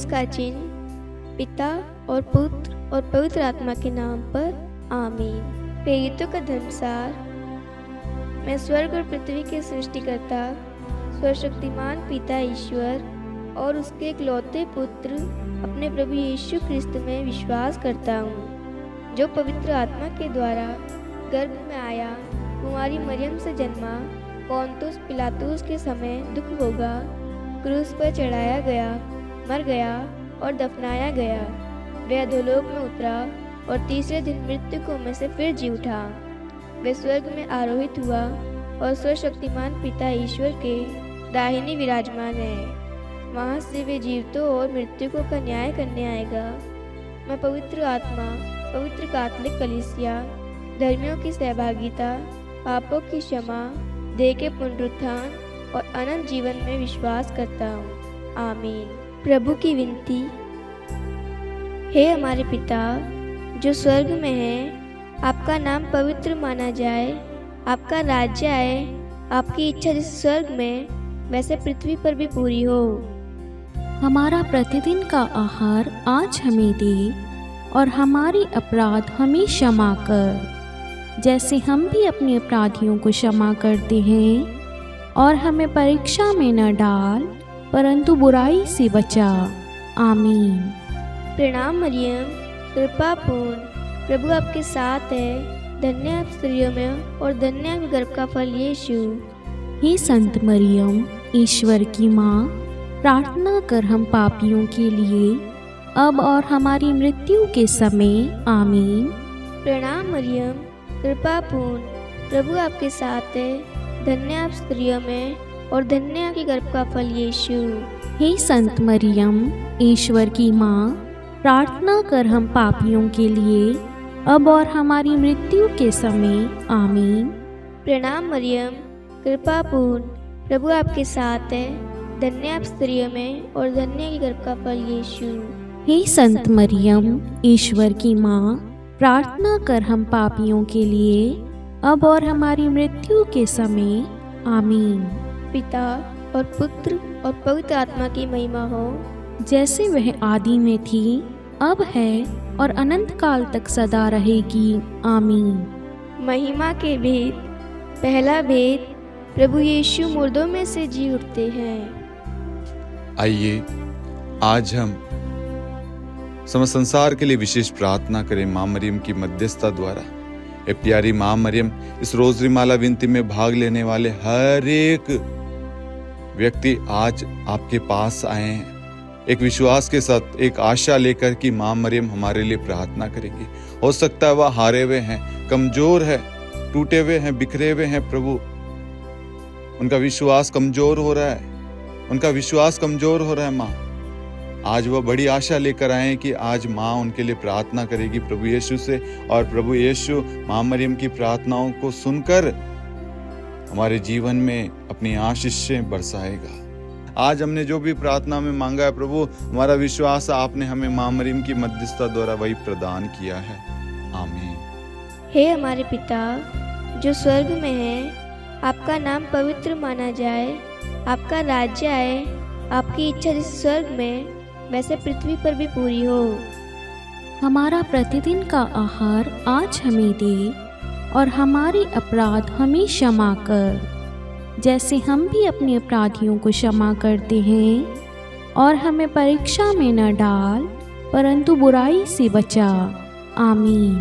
का चिन्ह पिता और पुत्र और पवित्र आत्मा के नाम पर आमीन। प्रेरितों का धर्मसार। मैं स्वर्ग और पृथ्वी के सृष्टिकर्ता सर्वशक्तिमान पिता ईश्वर और उसके इकलौते पुत्र अपने प्रभु यीशु ख्रिस्त में विश्वास करता हूँ, जो पवित्र आत्मा के द्वारा गर्भ में आया, कुंवारी मरियम से जन्मा, पोंतुस पिलातुस के समय दुख भोगा, क्रूस पर चढ़ाया गया, मर गया और दफनाया गया। वह अधोलोक में उतरा और तीसरे दिन मृतकों में से फिर जी उठा। वह स्वर्ग में आरोहित हुआ और सर्वशक्तिमान पिता ईश्वर के दाहिने विराजमान है। वहाँ से वे जीवितों और मृतकों का न्याय करने आएगा। मैं पवित्र आत्मा, पवित्र कैथोलिक कलीसिया, धर्मियों की सहभागिता, पापों की क्षमा, देह के पुनरुत्थान और अनंत जीवन में विश्वास करता हूँ। आमीन। प्रभु की विनती। हे हमारे पिता जो स्वर्ग में है, आपका नाम पवित्र माना जाए, आपका राज्य आए, आपकी इच्छा जैसे स्वर्ग में वैसे पृथ्वी पर भी पूरी हो। हमारा प्रतिदिन का आहार आज हमें दे और हमारी अपराध हमें क्षमा कर, जैसे हम भी अपने अपराधियों को क्षमा करते हैं, और हमें परीक्षा में न डाल परंतु बुराई से बचा। आमीन। प्रणाम मरियम, कृपा पूर्ण, प्रभु आपके साथ है, धन्य आप स्त्रियों में और धन्य आपके गर्भ का फल यीशु। हे संत मरियम, ईश्वर की माँ, प्रार्थना कर हम पापियों के लिए अब और हमारी मृत्यु के समय। आमीन। प्रणाम मरियम, कृपा पूर्ण, प्रभु आपके साथ है, धन्य आप स्त्रियों में और धन्य आपके गर्भ का फल यीशु। हे संत मरियम, ईश्वर की माँ, प्रार्थना कर हम पापियों के लिए अब और हमारी मृत्यु के समय। आमीन। प्रणाम मरियम, कृपा पूर्ण, प्रभु आपके साथ है, धन्य आप स्त्रियों में और धन्य आपके गर्भ का फल यीशु। हे संत मरियम, ईश्वर की माँ, प्रार्थना कर हम पापियों के लिए अब और हमारी मृत्यु के समय। आमीन। पिता और पुत्र और पवित्र आत्मा की महिमा हो, जैसे वह आदि में थी, अब है और अनंत काल तक सदा रहेगी। आमीन। महिमा के भेद। पहला भेद, प्रभु यीशु मुर्दों में से जी उठते हैं। आइए आज हम समस्त संसार के लिए विशेष प्रार्थना करें माँ मरियम की मध्यस्थता द्वारा। ए प्यारी माँ मरियम, इस रोजरी माला विनती में भाग लेने वाले हर एक व्यक्ति आज आपके पास आए हैं, एक विश्वास के साथ, एक आशा लेकर कि माँ मरियम हमारे लिए प्रार्थना करेंगी। हो सकता है वह हारे हुए हैं, कमजोर है, टूटे हुए हैं, बिखरे हुए हैं। प्रभु, उनका विश्वास कमजोर हो रहा है, उनका विश्वास कमजोर हो रहा है। माँ, आज वह बड़ी आशा लेकर आए कि आज माँ उनके लिए प्रार्थना करेगी प्रभु यीशु से, और प्रभु यीशु माँ मरियम की प्रार्थनाओं को सुनकर हमारे जीवन में अपनी आशीषें बरसाएगा। आज हमने जो भी प्रार्थना में मांगा है प्रभु, हमारा विश्वास आपने हमें माँ मरियम की मध्यस्थता द्वारा वही प्रदान किया है। आमीन। हे हमारे पिता जो स्वर्ग में है, आपका नाम पवित्र माना जाए, आपका राज्य आए, आपकी इच्छा जैसे स्वर्ग में वैसे पृथ्वी पर भी पूरी हो। हमारा प्रतिदिन का आहार आज हमें दे और हमारे अपराध हमें क्षमा कर, जैसे हम भी अपने अपराधियों को क्षमा करते हैं, और हमें परीक्षा में न डाल परंतु बुराई से बचा। आमीन।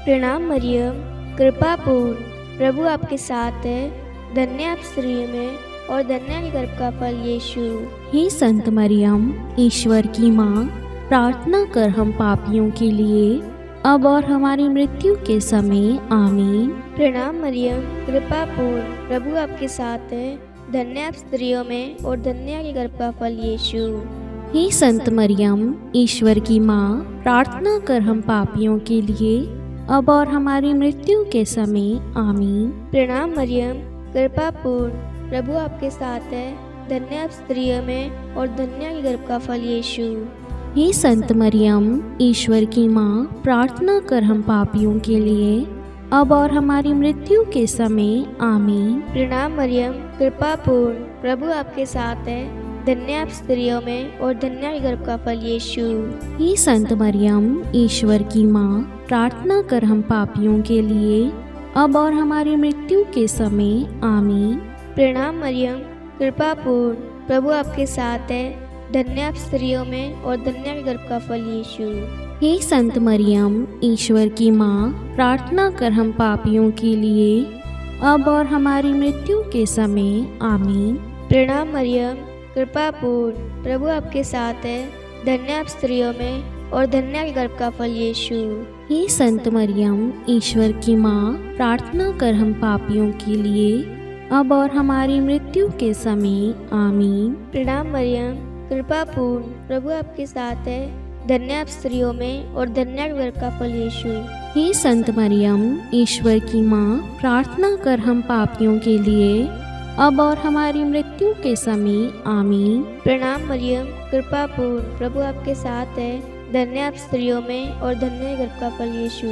प्रणाम मरियम, कृपा पूर्ण, प्रभु आपके साथ है, धन्य आप स्त्रियों में और धन्य आपके गर्भ का फल यीशु। हे संत मरियम, ईश्वर की माँ, प्रार्थना कर हम पापियों के लिए अब और हमारी मृत्यु के समय। आमीन। प्रणाम मरियम, कृपा पूर्ण, प्रभु आपके साथ है, धन्य आप स्त्रियों में और धन्य आपके गर्भ का फल यीशु। हे संत मरियम, ईश्वर की माँ, प्रार्थना कर हम पापियों के लिए अब और हमारी मृत्यु के समय। आमीन। प्रणाम मरियम, कृपा पूर्ण, प्रभु आपके साथ है, धन्य आप स्त्रियों में और धन्य आपके गर्भ का फल यीशु। हे संत मरियम, ईश्वर की माँ, प्रार्थना कर हम पापियों के लिए अब और हमारी मृत्यु के समय। आमीन। प्रणाम मरियम, कृपा पूर्ण, प्रभु आपके साथ है, धन्य आप स्त्रियों में और धन्य है गर्भ का फल यीशु। हे संत मरियम, ईश्वर की माँ, प्रार्थना कर हम पापियों के लिए अब और हमारी मृत्यु के समय। आमीन। प्रणाम मरियम, कृपा पूर्ण, प्रभु आपके साथ है, धन्य आप स्त्रियों में और धन्य है गर्भ का फल यीशु। हे संत मरियम, ईश्वर की माँ, प्रार्थना कर हम पापियों के लिए अब और हमारी मृत्यु के समय। आमीन। प्रणाम मरियम, कृपा पूर्ण, प्रभु आपके साथ है, धन्य आप स्त्रियों में और धन्य है गर्भ का फल यीशु। हे संत मरियम, ईश्वर की माँ, प्रार्थना कर हम पापियों के लिए अब और हमारी मृत्यु के समय। आमीन। प्रणाम मरियम, कृपा पूर्ण, प्रभु आपके साथ है, धन्य आप स्त्रियों में और धन्य है गर्भ का फल यीशु। हे संत मरियम, ईश्वर की माँ, प्रार्थना कर हम पापियों के लिए अब और हमारी मृत्यु के समय। आमीन। प्रणाम मरियम, कृपा पूर्ण, प्रभु आपके साथ है, धन्य आप स्त्रियों में और धन्य है गर्भ का फल यीशु।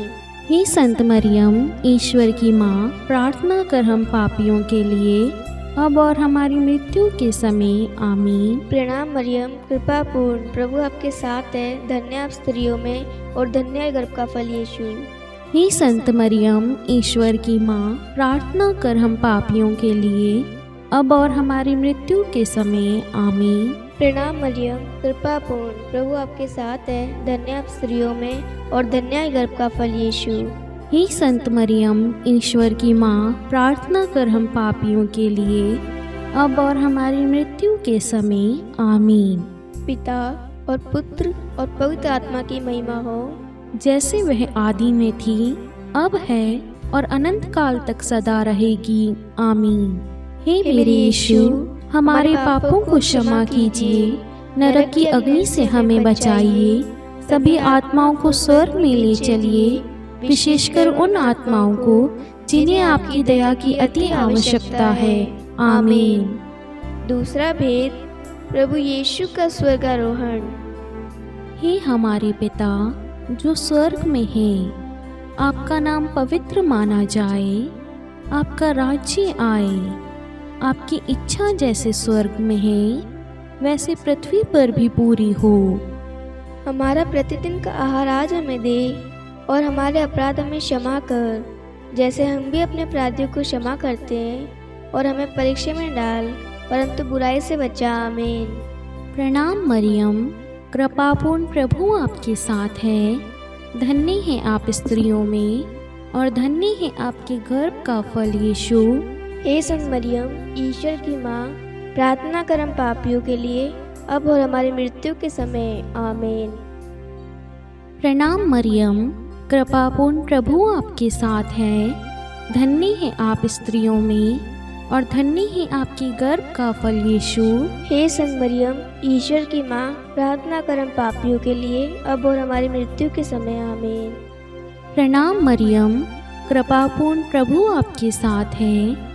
हे संत मरियम, ईश्वर की माँ, प्रार्थना कर हम पापियों के लिए अब और हमारी मृत्यु के समय। आमीन। प्रणाम मरियम, कृपा पूर्ण, प्रभु आपके साथ है, धन्य आप स्त्रियों में और धन्य है गर्भ का फल यीशु। हे संत मरियम, ईश्वर की माँ, प्रार्थना कर हम पापियों के लिए अब और हमारी मृत्यु के समय। आमीन। प्रणाम मरियम, कृपा पूर्ण, प्रभु आपके साथ है, धन्य आप स्त्रियों में और धन्य है गर्भ का फल यीशु। हे संत मरियम, ईश्वर की माँ, प्रार्थना कर हम पापियों के लिए अब और हमारी मृत्यु के समय। आमीन। पिता और पुत्र और पवित्र आत्मा की महिमा हो, जैसे वह आदि में थी, अब है और अनंत काल तक सदा रहेगी। आमीन। हे मेरे यीशु, हमारे पापों को क्षमा कीजिए, नरक की अग्नि से हमें बचाइए, सभी आत्माओं को स्वर्ग में ले चलिए, विशेषकर उन आत्माओं को जिन्हें आपकी दया की अति आवश्यकता है। आमीन। दूसरा भेद, प्रभु यीशु का स्वर्गारोहण। हे हमारे पिता जो स्वर्ग में है, आपका नाम पवित्र माना जाए, आपका राज्य आए, आपकी इच्छा जैसे स्वर्ग में है वैसे पृथ्वी पर भी पूरी हो। हमारा प्रतिदिन का आहार आज हमें दे और हमारे अपराध हमें क्षमा कर, जैसे हम भी अपने अपराधियों को क्षमा करते हैं, और हमें परीक्षा में डाल परंतु बुराई से बचा। आमीन। प्रणाम मरियम, कृपापूर्ण, प्रभु आपके साथ है, धन्य है आप स्त्रियों में और धन्य है आपके गर्भ का फल यीशु। हे संत मरियम, ईश्वर की माँ, प्रार्थना कर हम पापियों के लिए अब और हमारी मृत्यु के समय। आमीन। प्रणाम मरियम, कृपापूर्ण, प्रभु आपके साथ है, धन्य है आप स्त्रियों में और धन्य है आपके गर्भ का फल यीशु। हे संत मरियम, ईश्वर की माँ, प्रार्थना कर हम पापियों के लिए अब और हमारी मृत्यु के समय। आमीन। प्रणाम मरियम, कृपापूर्ण, प्रभु आपके साथ है,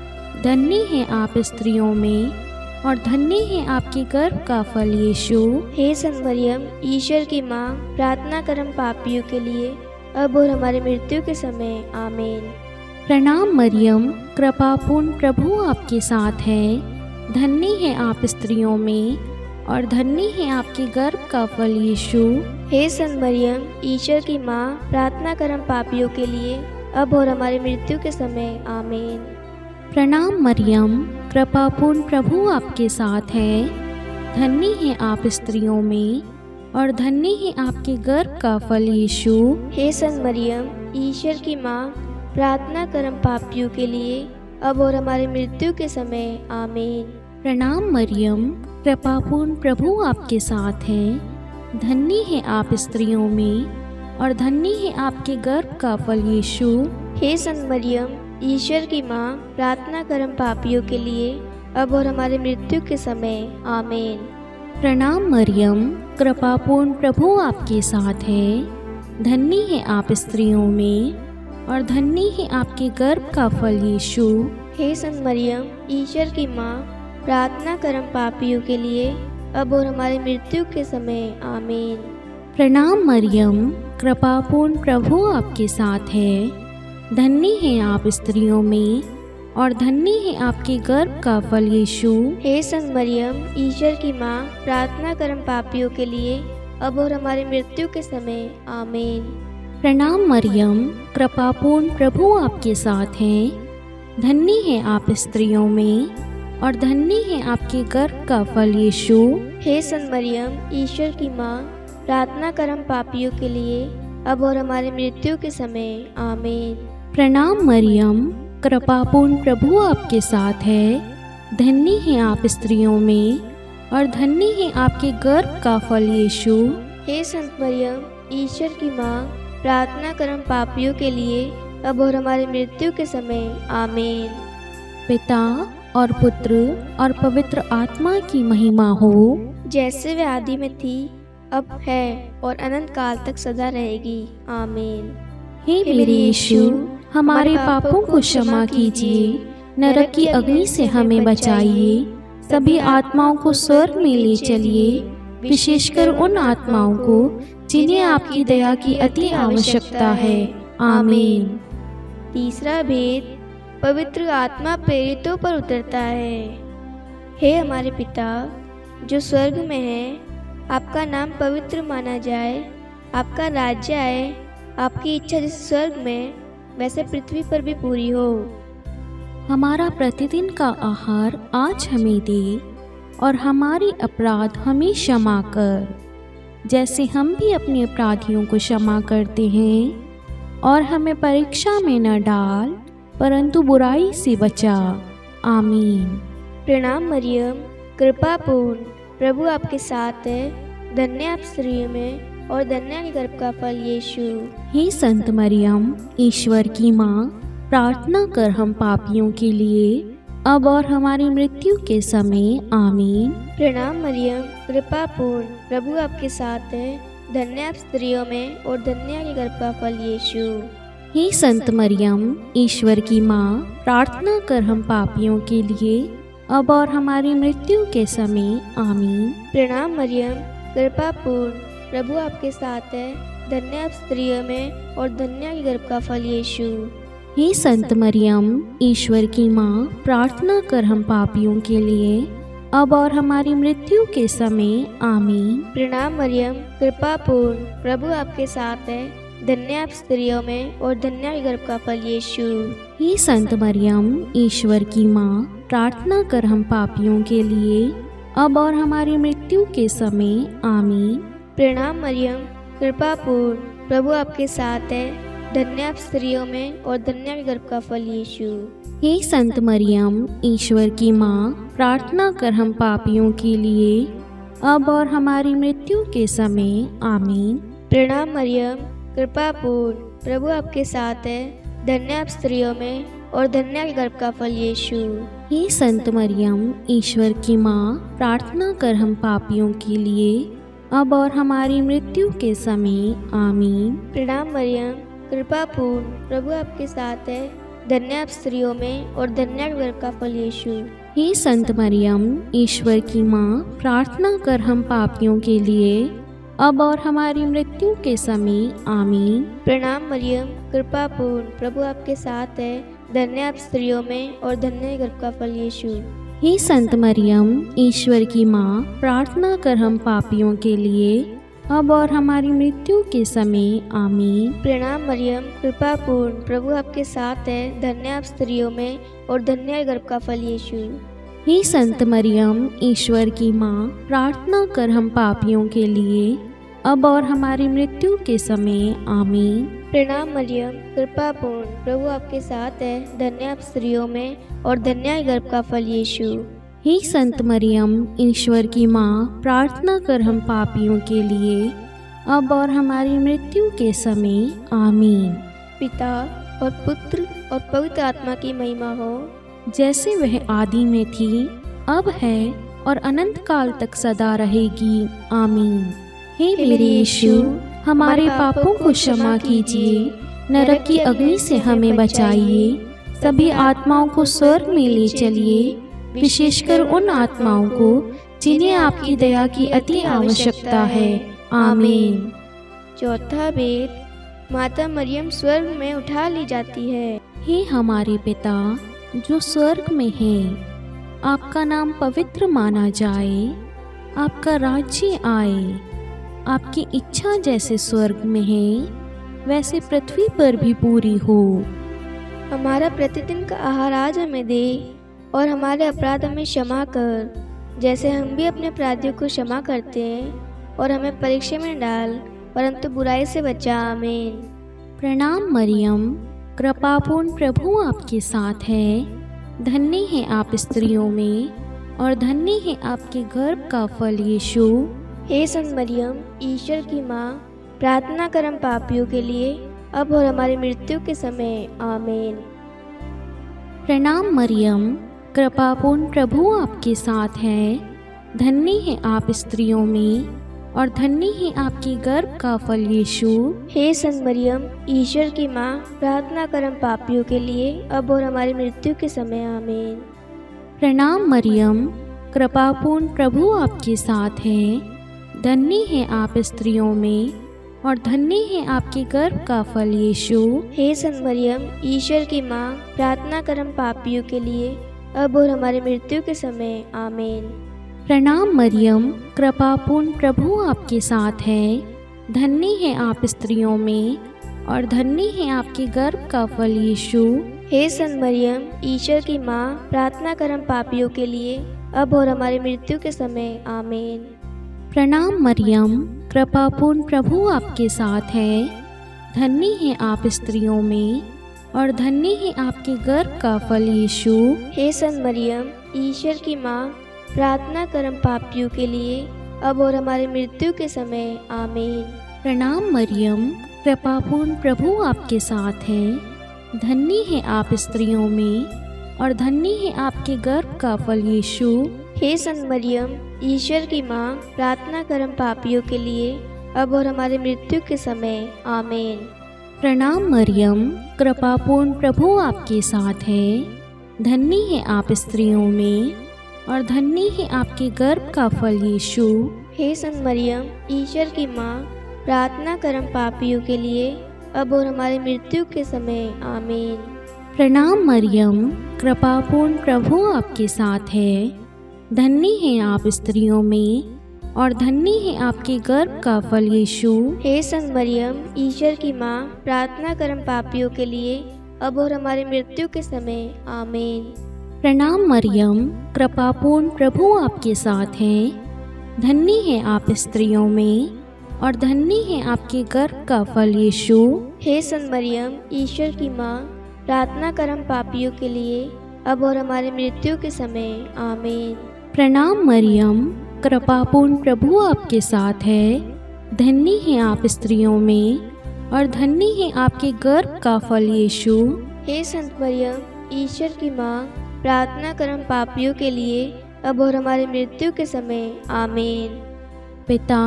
धन्य है आप स्त्रियों में और धन्य है आपके गर्भ का फल यीशु। हे संत मरियम, ईश्वर की माँ, प्रार्थना कर हम पापियों के लिए अब और हमारी मृत्यु के समय। आमीन। प्रणाम मरियम, कृपापूर्ण, प्रभु आपके साथ है, धन्य है आप स्त्रियों में और धन्य है आपके गर्भ का फल यीशु। हे संत मरियम, ईश्वर की माँ, प्रार्थना कर हम पापियों के लिए अब और हमारी मृत्यु के समय। आमीन। प्रणाम मरियम, कृपापूर्ण, प्रभु आपके साथ है, धन्य है आप स्त्रियों में और धन्य है आपके गर्भ का फल यीशु। हे संत मरियम, ईश्वर की माँ, प्रार्थना कर हम पापियों के लिए अब और हमारी मृत्यु के समय। आमीन। प्रणाम मरियम, कृपापूर्ण, प्रभु आपके साथ है, धन्य है आप स्त्रियों में और धन्य है आपके गर्भ का फल यीशु। हे संत मरियम, ईश्वर की माँ, प्रार्थना कर हम पापियों के लिए अब और हमारी मृत्यु के समय। आमीन। प्रणाम मरियम, कृपापूर्ण, प्रभु आपके साथ है, धन्य है आप स्त्रियों में और धन्य है आपके गर्भ का फल यीशु। हे संत मरियम, ईश्वर की माँ, प्रार्थना कर हम पापियों के लिए अब और हमारी मृत्यु के समय। आमीन। प्रणाम मरियम, कृपापूर्ण, प्रभु आपके साथ है, धन्य है आप स्त्रियों में और धन्य है आपके गर्भ का फल यीशु। हे संत मरियम, ईश्वर की माँ, प्रार्थना कर हम पापियों के लिए, अब और हमारी मृत्यु के समय। आमीन। प्रणाम मरियम, कृपापूर्ण प्रभु आपके साथ हैं। धन्य है आप स्त्रियों में और धन्य है आपके गर्भ का फल यीशु। हे संत मरियम, ईश्वर की माँ, प्रार्थना कर हम पापियों के लिए, अब और हमारी मृत्यु के समय। आमीन। प्रणाम मरियम, कृपापूर्ण प्रभु आपके साथ है। धन्य है आप स्त्रियों में और धन्य है आपके गर्भ का फल यीशु। हे संत मरियम, ईश्वर की माँ, प्रार्थना कर हम पापियों के लिए, अब और हमारी मृत्यु के समय। आमीन। पिता और पुत्र और पवित्र आत्मा की महिमा हो, जैसे वे आदि में थी, अब है और अनंत काल तक सदा रहेगी। आमीन। हे मेरे यीशु, हमारे पापों को क्षमा कीजिए, नरक की अग्नि से हमें बचाइए, सभी आत्माओं को स्वर्ग में ले चलिए, विशेषकर उन आत्माओं को जिन्हें आपकी दया की अति आवश्यकता है। आमीन। तीसरा भेद, पवित्र आत्मा प्रेरितों पर उतरता है। हे हमारे पिता जो स्वर्ग में है, आपका नाम पवित्र माना जाए, आपका राज्य आए, आपकी इच्छा जैसे स्वर्ग में वैसे पृथ्वी पर भी पूरी हो। हमारा प्रतिदिन का आहार आज हमें दे और हमारे अपराध हमें क्षमा कर, जैसे हम भी अपने अपराधियों को क्षमा करते हैं, और हमें परीक्षा में न डाल परंतु बुराई से बचा। आमीन। प्रणाम मरियम, कृपापूर्ण प्रभु आपके साथ है। धन्य आप स्त्रियों में और धन्य आपके गर्भ का फल यीशु। हे संत मरियम, ईश्वर की माँ, प्रार्थना कर हम पापियों के लिए, अब और हमारी मृत्यु के समय। आमीन। प्रणाम मरियम, कृपापूर्ण प्रभु आपके साथ है। धन्य आप स्त्रियों में और धन्य आपके गर्भ का फल यीशु। हे संत मरियम, ईश्वर की माँ, प्रार्थना कर हम पापियों के लिए, अब और हमारी मृत्यु के समय। आमीन। प्रणाम मरियम, कृपापूर्ण प्रभु आपके साथ है। धन्य आप स्त्रियों में और धन्य आपके गर्भ का फल यीशु। हे संत मरियम, ईश्वर की माँ, प्रार्थना कर हम पापियों के लिए, अब और हमारी मृत्यु के समय। आमीन। प्रणाम मरियम, कृपापूर्ण प्रभु आपके साथ है। धन्य आप स्त्रियों में और धन्य आपके गर्भ का फल यीशु। हे संत मरियम, ईश्वर की माँ, प्रार्थना कर हम पापियों के लिए, अब और हमारी मृत्यु के समय। आमीन। प्रणाम मरियम, कृपापूर्ण प्रभु आपके साथ है। धन्य आप स्त्रियों में और धन्य आपके गर्भ का फल यीशु। हे संत मरियम, ईश्वर की माँ, प्रार्थना कर हम पापियों के लिए, अब और हमारी मृत्यु के समय। आमीन। प्रणाम मरियम, कृपापूर्ण प्रभु आपके साथ है। धन्य आप स्त्रियों में और धन्य आपके गर्भ का फल यीशु। हे संत मरियम, ईश्वर की माँ, प्रार्थना कर हम पापियों के लिए, अब और हमारी मृत्यु के समय। आमीन। प्रणाम मरियम, कृपापूर्ण प्रभु आपके साथ है। धन्य आप स्त्रियों में और धन्य आपके गर्भ का फल यीशु। हे संत मरियम, ईश्वर की माँ, प्रार्थना कर हम पापियों के लिए, अब और हमारी मृत्यु के समय। आमीन। प्रणाम मरियम, कृपापूर्ण प्रभु आपके साथ है। धन्य आप स्त्रियों में और धन्य आपके गर्भ का फल यीशु। हे संत मरियम, ईश्वर की माँ, प्रार्थना कर हम पापियों के लिए, अब और हमारी मृत्यु के समय। आमीन। प्रणाम मरियम, कृपापूर्ण प्रभु आपके साथ है। धन्य आप स्त्रियों में और धन्य आपके गर्भ का फल यीशु। हे संत मरियम, ईश्वर की माँ, प्रार्थना कर हम पापियों के लिए, अब और हमारी मृत्यु के समय। आमीन। प्रणाम मरियम, कृपापूर्ण प्रभु आपके साथ है। धन्य आप स्त्रियों में और धन्य आपके गर्भ का फल यीशु। हे संत मरियम, ईश्वर की माँ, प्रार्थना कर हम पापियों के लिए, अब और हमारी मृत्यु के समय। आमीन। पिता और पुत्र और पवित्र आत्मा की महिमा हो, जैसे वह आदि में थी, अब है और अनंत काल तक सदा रहेगी। आमीन। हे मेरे यीशु, हमारे पापों को क्षमा कीजिए, नरक की अग्नि से हमें बचाइए, सभी आत्माओं को स्वर्ग में ले चलिए, विशेषकर उन आत्माओं को जिन्हें आपकी दया की अति आवश्यकता है। आमीन। चौथा भेद, माता मरियम स्वर्ग में उठा ली जाती है। हे हमारे पिता जो स्वर्ग में है, आपका नाम पवित्र माना जाए, आपका राज्य आए, आपकी इच्छा जैसे स्वर्ग में है वैसे पृथ्वी पर भी पूरी हो। हमारा प्रतिदिन का आहार आज हमें दे, और हमारे अपराध हमें क्षमा कर, जैसे हम भी अपने अपराधियों को क्षमा करते हैं, और हमें परीक्षा में डाल, परंतु बुराई से बचा। आमीन। प्रणाम मरियम, कृपापूर्ण प्रभु आपके साथ है। धन्य है आप स्त्रियों में, और धन्य है आपके गर्भ का फल यीशु। हे संत मरियम, ईश्वर की माँ, प्रार्थना कर हम पापियों के लिए, अब और हमारी मृत्यु के समय। आमीन। प्रणाम मरियम, कृपापूर्ण प्रभु आपके साथ है। धन्य है आप स्त्रियों में, और धन्य है आपके गर्भ का फल यीशु। हे संत मरियम, ईश्वर की माँ, प्रार्थना कर हम पापियों के लिए, अब और हमारी मृत्यु के समय। आमीन। प्रणाम मरियम, कृपापूर्ण प्रभु आपके साथ है। धन्य है आप स्त्रियों में, और धन्य है आपके गर्भ का फल यीशु। हे संत मरियम, ईश्वर की माँ, प्रार्थना कर हम पापियों के लिए, अब और हमारी मृत्यु के समय। आमीन। प्रणाम मरियम, कृपापूर्ण प्रभु आपके साथ है। धन्य है आप स्त्रियों में, और धन्य है आपके गर्भ का फल यीशु। हे संत मरियम, ईश्वर की माँ, प्रार्थना कर हम पापियों के लिए, अब और हमारी मृत्यु के समय। आमीन। प्रणाम मरियम, कृपापूर्ण प्रभु आपके साथ है। धन्य है आप स्त्रियों में, और धन्य है आपके गर्भ का फल यीशु। हे संत मरियम, ईश्वर की माँ, प्रार्थना कर हम पापियों के लिए, अब और हमारी मृत्यु के समय। आमीन। प्रणाम मरियम, कृपापूर्ण प्रभु आपके साथ है। धन्य है आप स्त्रियों में, और धन्य है आपके गर्भ का फल यीशु। हे संत मरियम, ईश्वर की माँ, प्रार्थना कर हम पापियों के लिए, अब और हमारी मृत्यु के समय। आमीन। प्रणाम मरियम, कृपापूर्ण प्रभु आपके साथ है। धन्य है आप स्त्रियों में, और धन्य है आपके गर्भ का फल यीशु। हे संत मरियम, ईश्वर की माँ, प्रार्थना कर हम पापियों के लिए, अब और हमारी मृत्यु के समय। आमीन। प्रणाम मरियम, कृपापूर्ण प्रभु आपके साथ है। धन्य है आप स्त्रियों में, और धन्य है आपके गर्भ का फल यीशु। हे संत मरियम, ईश्वर की माँ, प्रार्थना कर हम पापियों के लिए, अब और हमारी मृत्यु के समय। आमीन। प्रणाम मरियम, कृपापूर्ण प्रभु आपके साथ है। धन्य है आप स्त्रियों में, और धन्य है आपके गर्भ का फल यीशु। हे संत मरियम, ईश्वर की माँ, प्रार्थना कर हम पापियों के लिए, अब और हमारी मृत्यु के समय। आमीन। प्रणाम मरियम, कृपापूर्ण प्रभु आपके साथ है। धन्य है आप स्त्रियों में, और धन्य है आपके गर्भ का फल यीशु। हे संत मरियम, ईश्वर की माँ, प्रार्थना कर हम पापियों के लिए, अब और हमारी मृत्यु के समय। आमीन। पिता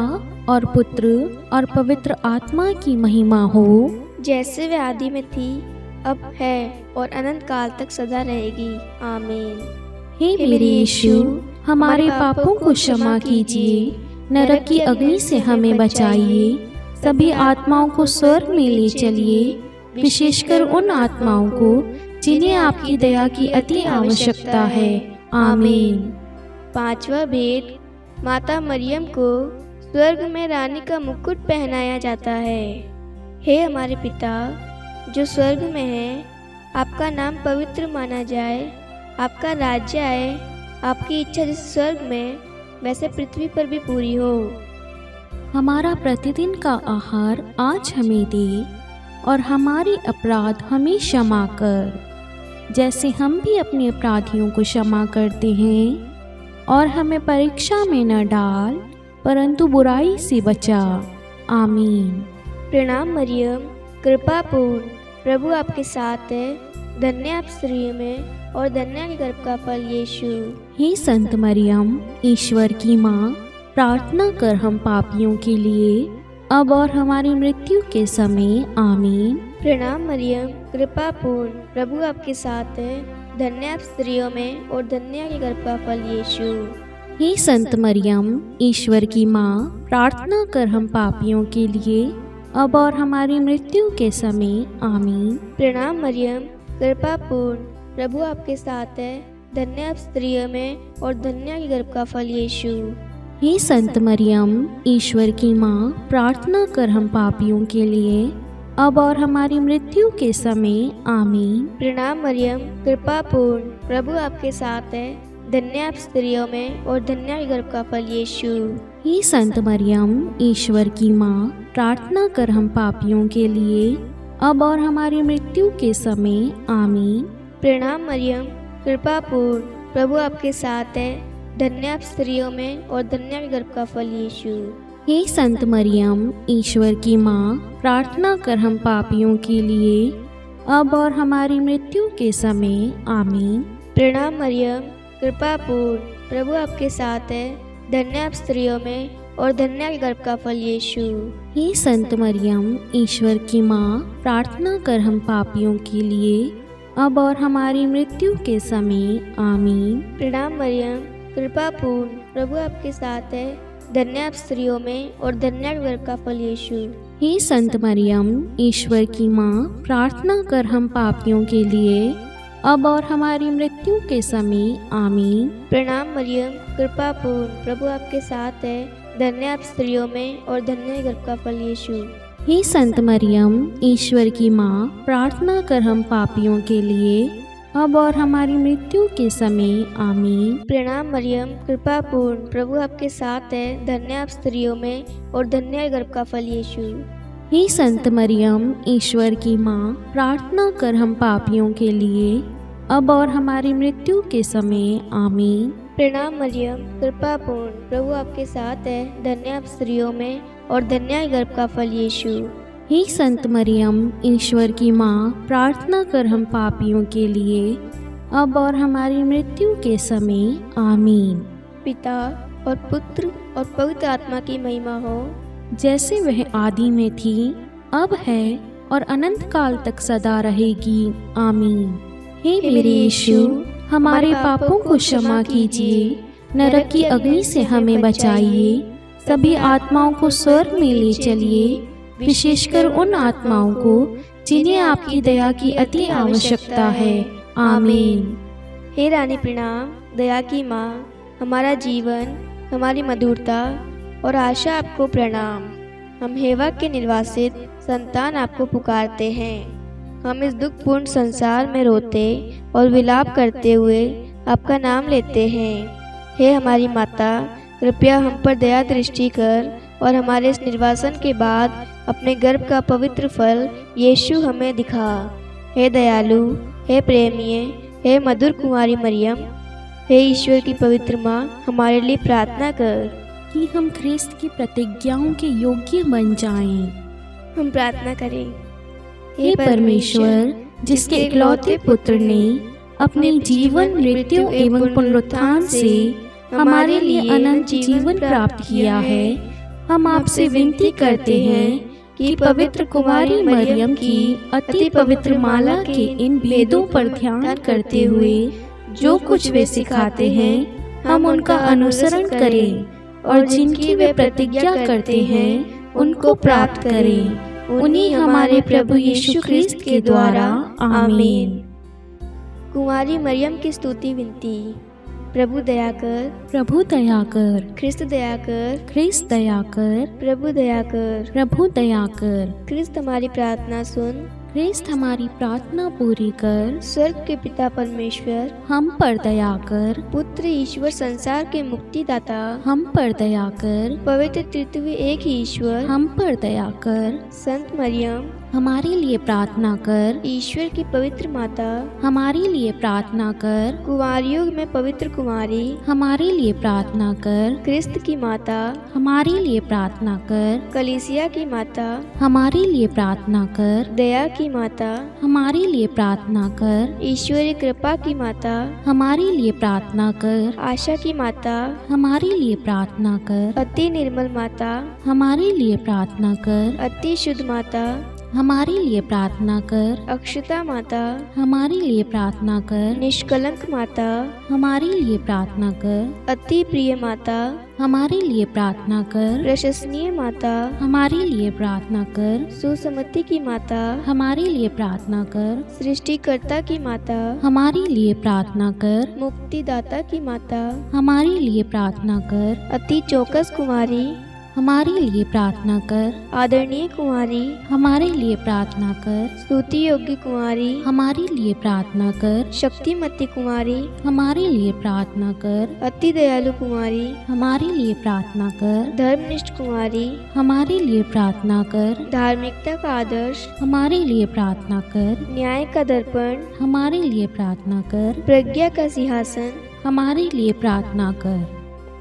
और पुत्र और पवित्र आत्मा की महिमा हो, जैसे वे आदि में थी, अब है, और अनंत काल तक सदा रहेगी। आमीन। हे मेरे यीशु, हमारे पापों को क्षमा कीजिए, नरक की अग्नि से हमें बचाइए, सभी आत्माओं को स्वर्ग में ले चलिए, विशेषकर उन आत्माओं को जिन्हें आपकी दया की अति आवश्यकता है। आमीन। पांचवा भेद, माता मरियम को स्वर्ग में रानी का मुकुट पहनाया जाता है। हे हमारे पिता जो स्वर्ग में है, आपका नाम पवित्र माना जाए, आपका राज्य आए, आपकी इच्छा जैसे स्वर्ग में वैसे पृथ्वी पर भी पूरी हो। हमारा प्रतिदिन का आहार आज हमें दे, और हमारे अपराध हमें क्षमा कर, जैसे हम भी अपने अपराधियों को क्षमा करते हैं, और हमें परीक्षा में न डाल, परंतु बुराई से बचा। आमीन। प्रणाम मरियम, कृपापूर्ण, प्रभु आपके साथ है, धन्य आप स्त्रियों में, और धन्य के गर्भ का फल यीशु। हे संत मरियम, ईश्वर की माँ, प्रार्थना कर हम पापियों के लिए, अब और हमारी मृत्यु के समय। आमीन। प्रणाम मरियम, कृपापूर्ण, प्रभु आपके साथ है, धन्य आप स्त्रियों में, और धन्य के गर्भ का फल यीशु। हे संत मरियम, ईश्वर की माँ, प्रार्थना कर हम पापियों के लिए, अब और हमारी मृत्यु के समय। आमीन। प्रणाम मरियम, कृपापूर्ण, प्रभु आपके साथ है, धन्य आप स्त्रियों में और धन्य आपके गर्भ का फल यीशु। हे संत मरियम, ईश्वर की माँ, प्रार्थना कर हम पापियों के लिए, अब और हमारी मृत्यु के समय। आमीन। प्रणाम मरियम, कृपा पूर्ण, प्रभु आपके साथ है, धन्य आप स्त्रियों में और धन्य आपके गर्भ का फल यीशु। हे संत मरियम, ईश्वर की माँ, प्रार्थना कर हम पापियों के लिए, अब और हमारी मृत्यु के समय। आमीन। प्रणाम मरियम, कृपा पूर्ण, प्रभु आपके साथ है, धन्य आप स्त्रियों में और धन्य आपके गर्भ का फल यीशु। हे संत मरियम, ईश्वर की माँ, प्रार्थना कर हम पापियों के लिए, अब और हमारी मृत्यु के समय। आमीन। प्रणाम मरियम, कृपा पूर्ण, प्रभु आपके साथ है, धन्य आप स्त्रियों में और धन्य आपके गर्भ का फल यीशु। हे संत मरियम, ईश्वर की माँ, प्रार्थना कर हम पापियों के लिए, अब और हमारी मृत्यु के समय। आमीन। प्रणाम मरियम, कृपा पूर्ण, प्रभु आपके साथ है, धन्य आप स्त्रियों में और धन्य आपके गर्भ का फल यीशु। हे संत मरियम, ईश्वर की माँ, प्रार्थना कर हम पापियों के लिए, अब और हमारी मृत्यु के समय। आमीन। प्रणाम मरियम, कृपा पूर्ण, प्रभु आपके साथ है, धन्य आप स्त्रियों में और धन्य आपके गर्भ का फल यीशु। हे संत मरियम, ईश्वर की माँ, प्रार्थना कर हम पापियों के लिए, अब और हमारी मृत्यु के समय। आमीन। प्रणाम मरियम, कृपा पूर्ण, प्रभु आपके साथ है, धन्य आप स्त्रियों में और धन्य आपके गर्भ का फल यीशु। हे संत मरियम, ईश्वर की माँ, प्रार्थना कर हम पापियों के लिए, अब और हमारी मृत्यु के समय। आमीन। प्रणाम मरियम, कृपा पूर्ण, प्रभु आपके साथ है, धन्य आप स्त्रियों में और धन्य आपके गर्भ का फल यीशु। हे संत मरियम, ईश्वर की माँ, प्रार्थना कर हम पापियों के लिए, अब और हमारी मृत्यु के समय। आमीन। पिता और पुत्र और पवित्र आत्मा की महिमा हो, जैसे वह आदि में थी, अब है और अनंत काल तक सदा रहेगी। आमीन। हे मेरे यीशु, हमारे पापों को क्षमा कीजिए, नरक की अग्नि से हमें बचाइए, सभी आत्माओं को स्वर्ग में ले चलिए, विशेषकर उन आत्माओं को जिन्हें आपकी दया की अति आवश्यकता है। आमीन। हे रानी प्रणाम, दया की माँ, हमारा जीवन, हमारी मधुरता और आशा आपको प्रणाम। हम हेवा के निर्वासित संतान आपको पुकारते हैं। हम इस दुखपूर्ण संसार में रोते और विलाप करते हुए आपका नाम लेते हैं। हे हमारी माता, कृपया हम पर दया दृष्टि कर और हमारे इस निर्वासन के बाद अपने गर्भ का पवित्र फल यीशु हमें दिखा। हे दयालु, हे प्रेमीय, हे मधुर कुमारी मरियम, हे ईश्वर की पवित्र माँ, हमारे लिए प्रार्थना कर कि हम ख्रिस्त की प्रतिज्ञाओं के योग्य बन जाएं। हम प्रार्थना करें। हे परमेश्वर, जिसके इकलौते पुत्र ने अपने जीवन, मृत्यु एवं पुनरुत्थान से हमारे लिए अनंत जीवन प्राप्त किया है, हम आपसे विनती करते हैं कि पवित्र कुमारी मरियम की अति पवित्र माला के इन वेदों पर ध्यान करते हुए जो कुछ वे सिखाते हैं, हम उनका अनुसरण करें और जिनकी वे प्रतिज्ञा करते हैं उनको प्राप्त करें। उन्हीं हमारे प्रभु यीशु ख्रिस्त के द्वारा। आमीन। कुमारी मरियम की स्तुति विनती। प्रभु दया कर, प्रभु दया कर, ख्रिस्त दया कर, ख्रिस्त दया कर, प्रभु दया कर, प्रभु दया कर। ख्रिस्त हमारी प्रार्थना सुन, ख्रिस्त हमारी प्रार्थना पूरी कर। स्वर्ग के पिता परमेश्वर, हम पर दया कर। पुत्र ईश्वर संसार के मुक्तिदाता, हम पर दया कर। पवित्र तृतीय एक ही ईश्वर, हम पर दया कर। संत मरियम, हमारे लिए प्रार्थना कर। ईश्वर की पवित्र माता, हमारे लिए प्रार्थना कर। कुंवारियों में पवित्र कुमारी, हमारे लिए प्रार्थना कर। ख्रिस्त की माता, हमारे लिए प्रार्थना कर। कलीसिया की माता, हमारे लिए प्रार्थना कर। दया की माता, हमारे लिए प्रार्थना कर। ईश्वरीय कृपा की माता, हमारे लिए प्रार्थना कर। आशा की माता, हमारे लिए प्रार्थना कर। अति निर्मल माता, हमारे लिए प्रार्थना कर। अति शुद्ध माता, हमारे लिए प्रार्थना कर। अक्षता माता, हमारे लिए प्रार्थना कर। निष्कलंक माता, हमारे लिए प्रार्थना कर। अति प्रिय माता, हमारे लिए प्रार्थना कर। प्रशंसनीय माता, हमारे लिए प्रार्थना कर। सुसमति की माता, हमारे लिए प्रार्थना कर। सृष्टिकर्ता की माता, हमारे लिए प्रार्थना कर। मुक्तिदाता की माता, हमारे लिए प्रार्थना कर। अति चौकस कुमारी, हमारे लिए प्रार्थना कर। आदरणीय कुमारी, हमारे लिए प्रार्थना कर। स्तुति योग्य कुमारी, हमारे लिए प्रार्थना कर। शक्तिमती कुमारी, हमारे लिए प्रार्थना कर। अति दयालु कुमारी, हमारे लिए प्रार्थना कर। धर्मनिष्ठ कुमारी, हमारे लिए प्रार्थना कर। धार्मिकता का आदर्श, हमारे लिए प्रार्थना कर। न्याय का दर्पण, हमारे लिए प्रार्थना कर। प्रज्ञा का सिंहासन, हमारे लिए प्रार्थना कर।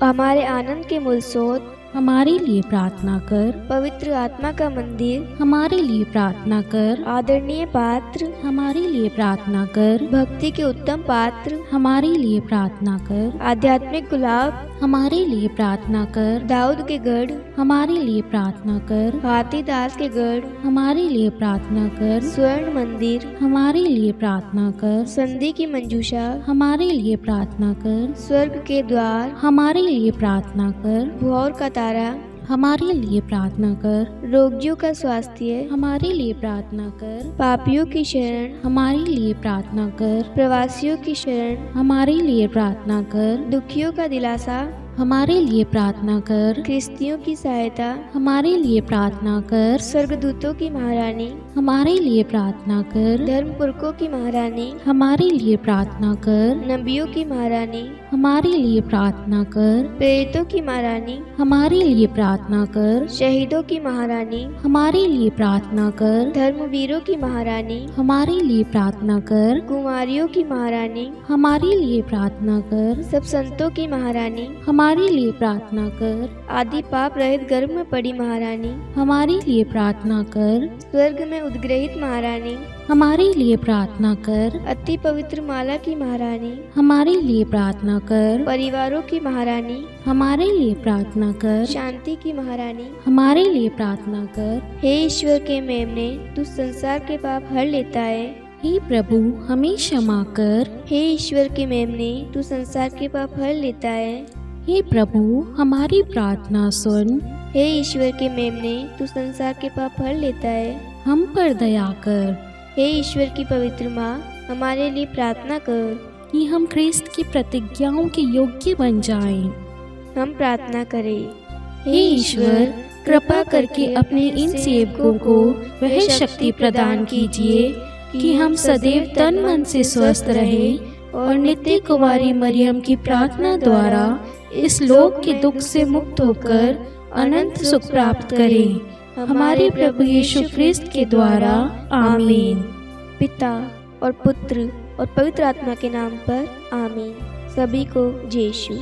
हमारे आनंद के मूल स्रोत, हमारे लिए प्रार्थना कर। पवित्र आत्मा का मंदिर, हमारे लिए प्रार्थना कर। आदरणीय पात्र, हमारे लिए प्रार्थना कर। भक्ति के उत्तम पात्र, हमारे लिए प्रार्थना कर। आध्यात्मिक गुलाब, हमारे लिए प्रार्थना कर। दाऊद के गढ़, हमारे लिए प्रार्थना कर। हाथीदास के गढ़, हमारे लिए प्रार्थना कर। स्वर्ण मंदिर, हमारे लिए प्रार्थना कर। संधि की मंजूषा, हमारे लिए प्रार्थना कर। स्वर्ग के द्वार, हमारे लिए प्रार्थना कर। भोर का तारा, हमारे लिए प्रार्थना कर। रोगियों का स्वास्थ्य, हमारे लिए प्रार्थना कर। पापियों की शरण, हमारे लिए प्रार्थना कर। प्रवासियों की शरण, हमारे लिए प्रार्थना कर। दुखियों का दिलासा, हमारे लिए प्रार्थना कर। ख्रिस्तियों की सहायता, हमारे लिए प्रार्थना कर। स्वर्गदूतों की महारानी, हमारे लिए प्रार्थना कर। धर्मपुरखों की महारानी, हमारे लिए प्रार्थना कर। नबियों की महारानी, हमारे लिए प्रार्थना कर। प्रेरितों की महारानी, हमारे लिए प्रार्थना कर। शहीदों की महारानी, हमारे लिए प्रार्थना कर। धर्मवीरों की महारानी, हमारे लिए प्रार्थना कर। कुमारियों की महारानी, हमारे लिए प्रार्थना कर। सब संतों की महारानी, हमारे लिए प्रार्थना कर। आदि पाप रहित गर्भ में पड़ी महारानी, हमारे लिए प्रार्थना कर। स्वर्ग में उद्ग्रहित महारानी, हमारे लिए प्रार्थना कर। अति पवित्र माला की महारानी, हमारे लिए प्रार्थना कर। परिवारों की महारानी, हमारे लिए प्रार्थना कर। शांति की महारानी, हमारे लिए प्रार्थना कर। हे ईश्वर के मेमने, तू संसार के पाप हर लेता है। हे प्रभु, हमें क्षमा कर। हे ईश्वर के मेमने, तू संसार के पाप हर लेता है। हे प्रभु, हमारी प्रार्थना सुन। हे ईश्वर के मेमने, तू संसार के पाप हर लेता है। हम पर दया कर। हे ईश्वर की पवित्र माँ, हमारे लिए प्रार्थना कर कि हम ख्रिस्त की प्रतिज्ञाओं के योग्य बन जाएं। हम प्रार्थना करें। हे ईश्वर, कृपा करके अपने इन सेवकों को वह शक्ति प्रदान कीजिए कि हम सदैव तन मन से स्वस्थ रहें और नित्य कुमारी मरियम की प्रार्थना द्वारा इस लोक के दुख से मुक्त होकर अनंत सुख प्राप्त करें। हमारे प्रभु यीशु ख्रिस्त के द्वारा, आमीन। पिता और पुत्र और पवित्र आत्मा के नाम पर, आमीन। सभी को जय यीशु।